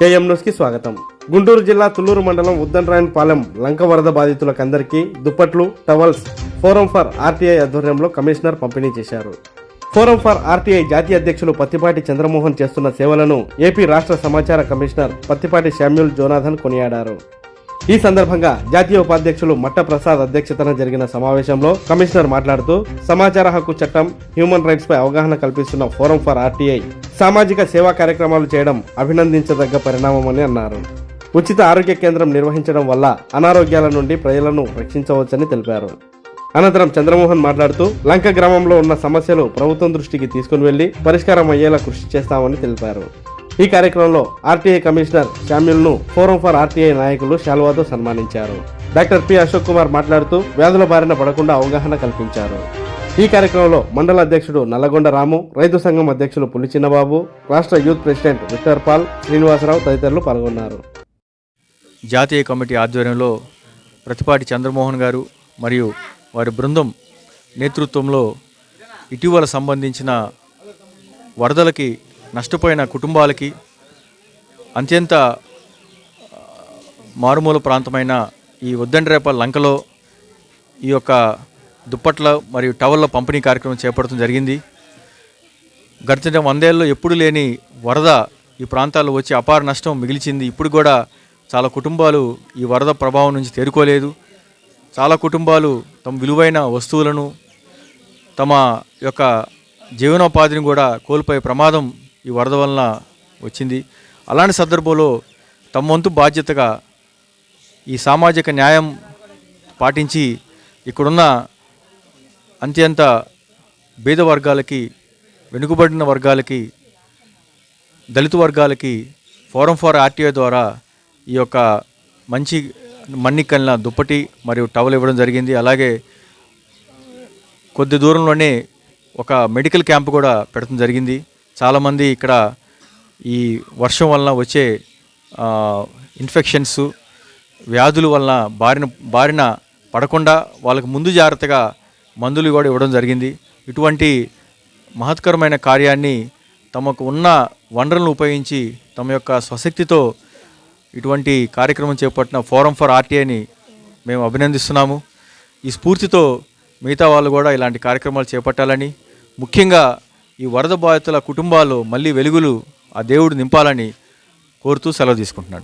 KM న్యూస్కి స్వాగతం. గుంటూరు జిల్లా తుళ్లూరు మండలం ఉద్దండరాయనపాలెం లంక వరద బాధితులకందరికీ దుప్పట్లు, టవల్స్ ఫోరం ఫర్ ఆర్టీఐ ఆధ్వర్యంలో కమిషనర్ పంపిణీ చేశారు. ఫోరం ఫర్ ఆర్టీఐ జాతీయ అధ్యక్షులు పత్తిపాటి చంద్రమోహన్ చేస్తున్న సేవలను ఏపీ రాష్ట్ర సమాచార కమిషనర్ పత్తిపాటి శామ్యూల్ జోనాథన్ కొనియాడారు. ఈ సందర్భంగా జాతీయ ఉపాధ్యక్షులు మట్ట ప్రసాద్ అధ్యక్షతన జరిగిన సమావేశంలో కమిషనర్ మాట్లాడుతూ సమాచార హక్కు చట్టం, హ్యూమన్ రైట్స్ పై అవగాహన కల్పిస్తున్న ఫోరం ఫర్ ఆర్టీఐ సామాజిక సేవా కార్యక్రమాలు చేయడం అభినందించదగ్గ పరిణామమని అన్నారు. ఉచిత ఆరోగ్య కేంద్రం నిర్వహించడం వల్ల అనారోగ్యాల నుండి ప్రజలను రక్షించవచ్చని తెలిపారు. అనంతరం చంద్రమోహన్ మాట్లాడుతూ లంక గ్రామంలో ఉన్న సమస్యలు ప్రభుత్వం దృష్టికి తీసుకుని వెళ్లి పరిష్కారం అయ్యేలా కృషి చేస్తామని తెలిపారు. ఈ కార్యక్రమంలో ఆర్టీఐ కమిషనర్ శామ్యూల్ ను ఫోరం ఫర్ ఆర్టీఐ నాయకులు శాల్వాతో సన్మానించారు. డాక్టర్ పి అశోక్ కుమార్ మాట్లాడుతూ వ్యాధుల బారిన పడకుండా అవగాహన కల్పించారు. ఈ కార్యక్రమంలో మండల అధ్యక్షుడు నల్లగొండ రాము, రైతు సంఘం అధ్యక్షులు పులి చిన్నబాబు, రాష్ట్ర youth president Victor Paul, Srinivasarao తదితరులు పాల్గొన్నారు. జాతీయ కమిటీ ఆధ్వర్యంలో పత్తిపాటి చంద్రమోహన్ గారు మరియు వారి బృందం నేతృత్వంలో ఇటీవల సంబంధించిన వరదలకి నష్టపోయిన కుటుంబాలకి అత్యంత మారుమూల ప్రాంతమైన ఈ ఉద్దండరేపల్లి లంకలో ఈ యొక్క దుప్పట్ల మరియు టవల్ల పంపిణీ కార్యక్రమం చేపట్టడం జరిగింది. గడిచిన 100 ఏళ్ళలో ఎప్పుడు లేని వరద ఈ ప్రాంతాల్లో వచ్చి అపార నష్టం మిగిల్చింది. ఇప్పుడు కూడా చాలా కుటుంబాలు ఈ వరద ప్రభావం నుంచి తేరుకోలేదు. చాలా కుటుంబాలు తమ విలువైన వస్తువులను, తమ యొక్క జీవనోపాధిని కూడా కోల్పోయే ప్రమాదం ఈ వరద వలన వచ్చింది. అలాంటి సందర్భంలో తమ వంతు బాధ్యతగా ఈ సామాజిక న్యాయం పాటించి ఇక్కడున్న అత్యంత బీద వర్గాలకి, వెనుకబడిన వర్గాలకి, దళిత వర్గాలకి ఫోరం ఫర్ ఆర్టీఐ ద్వారా ఈ యొక్క మంచి మన్నికల్న దుప్పటి మరియు టవల్ ఇవ్వడం జరిగింది. అలాగే కొద్ది దూరంలోనే ఒక మెడికల్ క్యాంప్ కూడా పెట్టడం జరిగింది. చాలామంది ఇక్కడ ఈ వర్షం వలన వచ్చే ఇన్ఫెక్షన్స్, వ్యాధుల వలన బారిన పడకుండా వాళ్ళకి ముందు జాగ్రత్తగా మందులు కూడా ఇవ్వడం జరిగింది. ఇటువంటి మహత్కరమైన కార్యాన్ని తమకు ఉన్న వనరులను ఉపయోగించి తమ యొక్క స్వశక్తితో ఇటువంటి కార్యక్రమం చేపట్టిన ఫోరం ఫర్ ఆర్టీఐని మేము అభినందిస్తున్నాము. ఈ స్ఫూర్తితో మిగతా వాళ్ళు కూడా ఇలాంటి కార్యక్రమాలు చేపట్టాలని, ముఖ్యంగా ఈ వరద బాధితుల కుటుంబాల్లో మళ్ళీ వెలుగులు ఆ దేవుడు నింపాలని కోరుతూ సెలవు తీసుకుంటున్నాను.